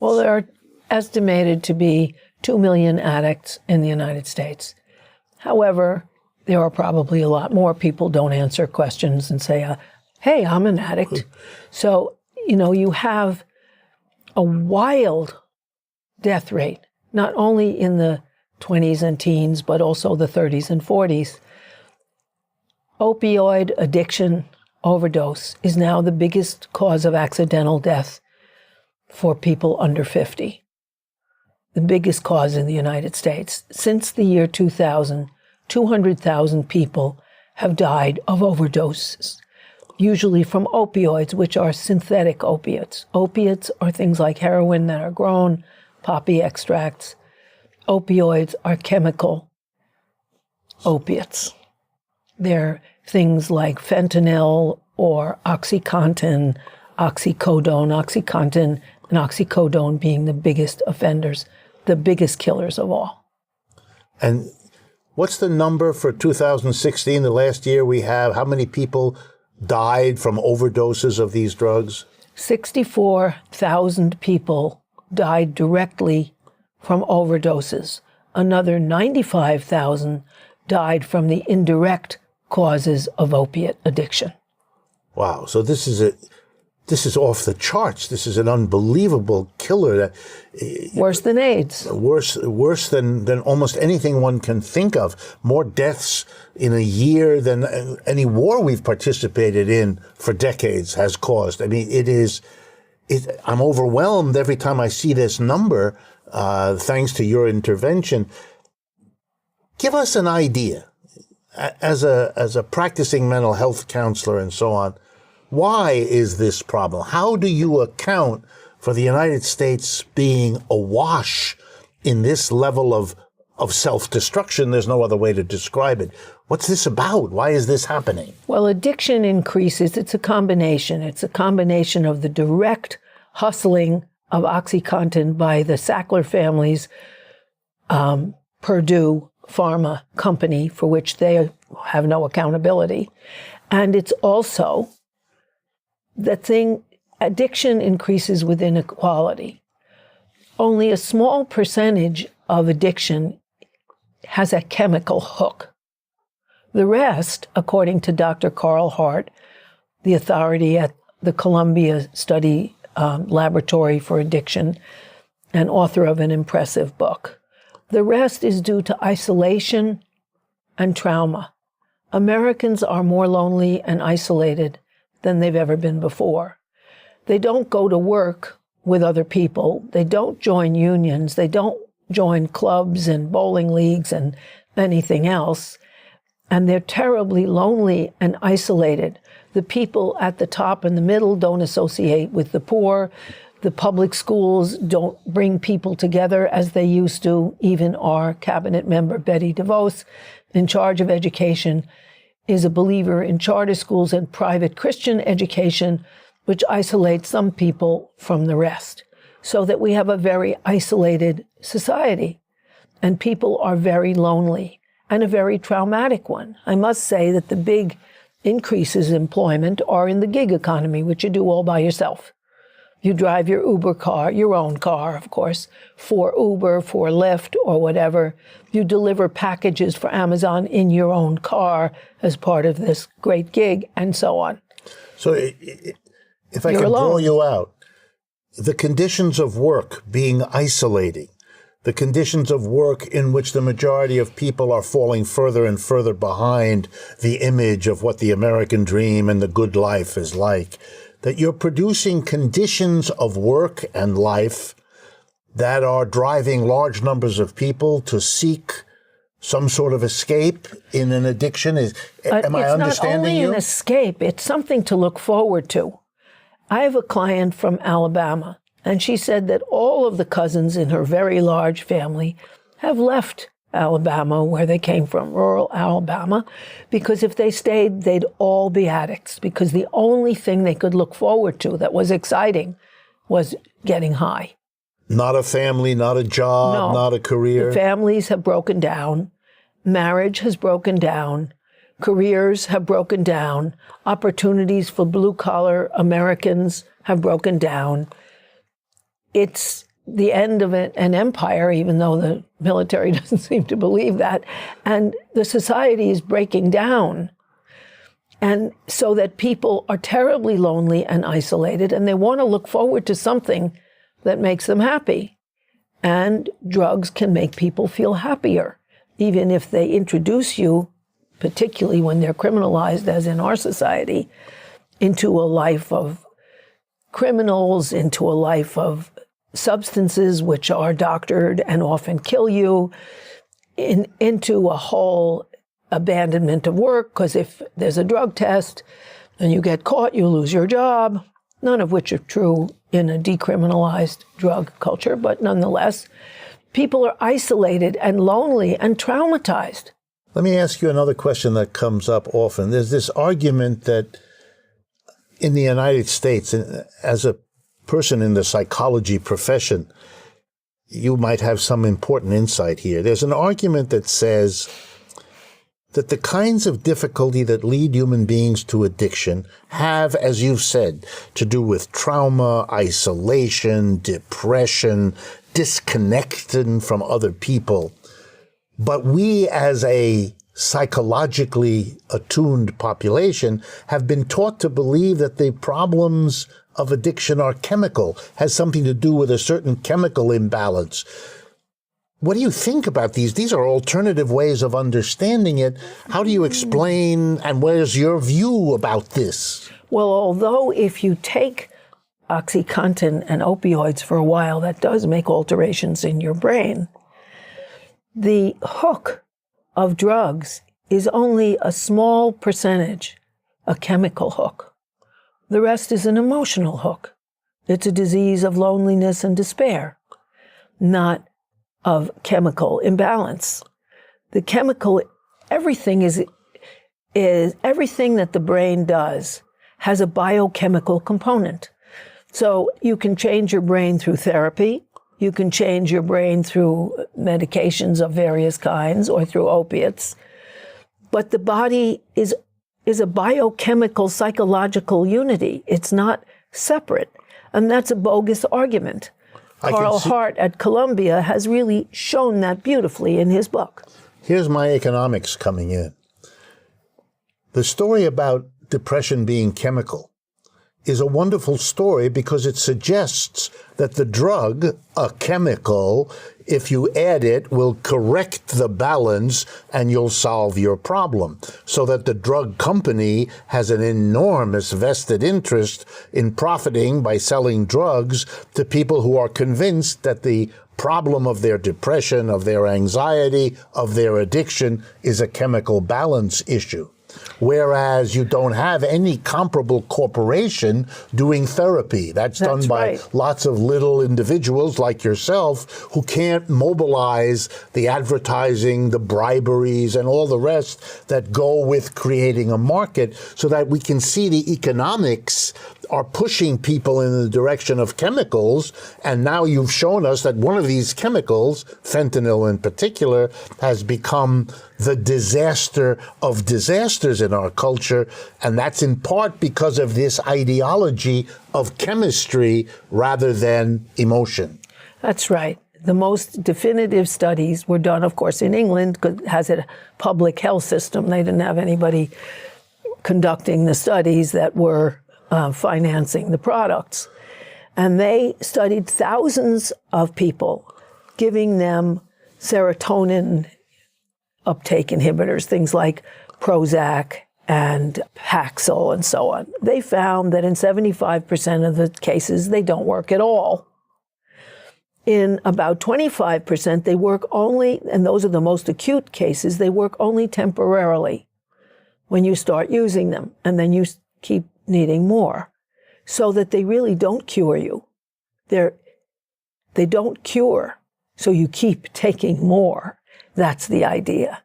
Well, there are estimated to be 2 million addicts in the United States. However, there are probably a lot more people don't answer questions and say, hey, I'm an addict. So, you have a wild death rate, not only in the 20s and teens, but also the 30s and 40s. Opioid addiction overdose is now the biggest cause of accidental death for people under 50. The biggest cause in the United States. Since the year 2000, 200,000 people have died of overdoses, usually from opioids, which are synthetic opiates. Opiates are things like heroin that are grown, poppy extracts. Opioids are chemical opiates. They're things like fentanyl or OxyContin, oxycodone, OxyContin, and oxycodone being the biggest offenders, the biggest killers of all. And what's the number for 2016, the last year we have? How many people died from overdoses of these drugs? 64,000 people died directly from overdoses. Another 95,000 died from the indirect causes of opiate addiction. Wow. So this is off the charts. This is an unbelievable killer. Worse than AIDS. Worse than almost anything one can think of. More deaths in a year than any war we've participated in for decades has caused. I mean, I'm overwhelmed every time I see this number, thanks to your intervention. Give us an idea, as a practicing mental health counselor and so on. Why is this problem? How do you account for the United States being awash in this level of self-destruction? There's no other way to describe it. What's this about? Why is this happening? Well, addiction increases. It's a combination. It's a combination of the direct hustling of OxyContin by the Sackler family's Purdue Pharma company, for which they have no accountability. And it's also addiction increases with inequality. Only a small percentage of addiction has a chemical hook. The rest, according to Dr. Carl Hart, the authority at the Columbia Study Laboratory for Addiction and author of an impressive book, the rest is due to isolation and trauma. Americans are more lonely and isolated than they've ever been before. They don't go to work with other people. They don't join unions. They don't join clubs and bowling leagues and anything else. And they're terribly lonely and isolated. The people at the top and the middle don't associate with the poor. The public schools don't bring people together as they used to. Even our cabinet member, Betty DeVos, in charge of education, is a believer in charter schools and private Christian education, which isolates some people from the rest, so that we have a very isolated society. And people are very lonely, and a very traumatic one. I must say that the big increases in employment are in the gig economy, which you do all by yourself. You drive your Uber car, your own car, of course, for Uber, for Lyft, or whatever. You deliver packages for Amazon in your own car as part of this great gig, and so on. So if I can draw you out, the conditions of work being isolating, the conditions of work in which the majority of people are falling further and further behind the image of what the American dream and the good life is like, that you're producing conditions of work and life that are driving large numbers of people to seek some sort of escape in an addiction? Am I understanding you? It's not only an escape, it's something to look forward to. I have a client from Alabama, and she said that all of the cousins in her very large family have left Alabama, where they came from, rural Alabama, because if they stayed, they'd all be addicts, because the only thing they could look forward to that was exciting was getting high. Not a family, not a job, not a career. The families have broken down. Marriage has broken down. Careers have broken down. Opportunities for blue-collar Americans have broken down. It's the end of an empire, even though the military doesn't seem to believe that. And the society is breaking down. And so that people are terribly lonely and isolated, and they want to look forward to something that makes them happy. And drugs can make people feel happier, even if they introduce you, particularly when they're criminalized, as in our society, into a life of criminals, into a life of substances which are doctored and often kill you, into a whole abandonment of work, because if there's a drug test and you get caught, you lose your job, none of which are true in a decriminalized drug culture, but nonetheless, people are isolated and lonely and traumatized. Let me ask you another question that comes up often. There's this argument that in the United States, as a person in the psychology profession, you might have some important insight here. There's an argument that says that the kinds of difficulty that lead human beings to addiction have, as you've said, to do with trauma, isolation, depression, disconnection from other people. But we, as a psychologically attuned population, have been taught to believe that the problems of addiction are chemical, has something to do with a certain chemical imbalance. What do you think about these? These are alternative ways of understanding it. How do you explain, and where's your view about this? Well, although if you take OxyContin and opioids for a while, that does make alterations in your brain, the hook of drugs is only a small percentage, a chemical hook. The rest is an emotional hook. It's a disease of loneliness and despair, not of chemical imbalance. The chemical, everything is everything that the brain does has a biochemical component. So you can change your brain through therapy. You can change your brain through medications of various kinds or through opiates. But the body is a biochemical, psychological unity. It's not separate. And that's a bogus argument. Carl Hart at Columbia has really shown that beautifully in his book. Here's my economics coming in. The story about depression being chemical is a wonderful story because it suggests that the drug, a chemical, if you add it, will correct the balance and you'll solve your problem. So that the drug company has an enormous vested interest in profiting by selling drugs to people who are convinced that the problem of their depression, of their anxiety, of their addiction is a chemical balance issue. Whereas you don't have any comparable corporation doing therapy. That's done by lots of little individuals like yourself who can't mobilize the advertising, the briberies, and all the rest that go with creating a market, so that we can see the economics are pushing people in the direction of chemicals. And now you've shown us that one of these chemicals, fentanyl in particular, has become the disaster of disasters in our culture. And that's in part because of this ideology of chemistry rather than emotion. That's right. The most definitive studies were done, of course, in England, because it has a public health system. They didn't have anybody conducting the studies that were financing the products. And they studied thousands of people, giving them serotonin uptake inhibitors, things like Prozac and Paxil and so on. They found that in 75% of the cases, they don't work at all. In about 25%, they work only, and those are the most acute cases, they work only temporarily when you start using them, and then you keep needing more, so that they really don't cure you. They don't cure, so you keep taking more. That's the idea.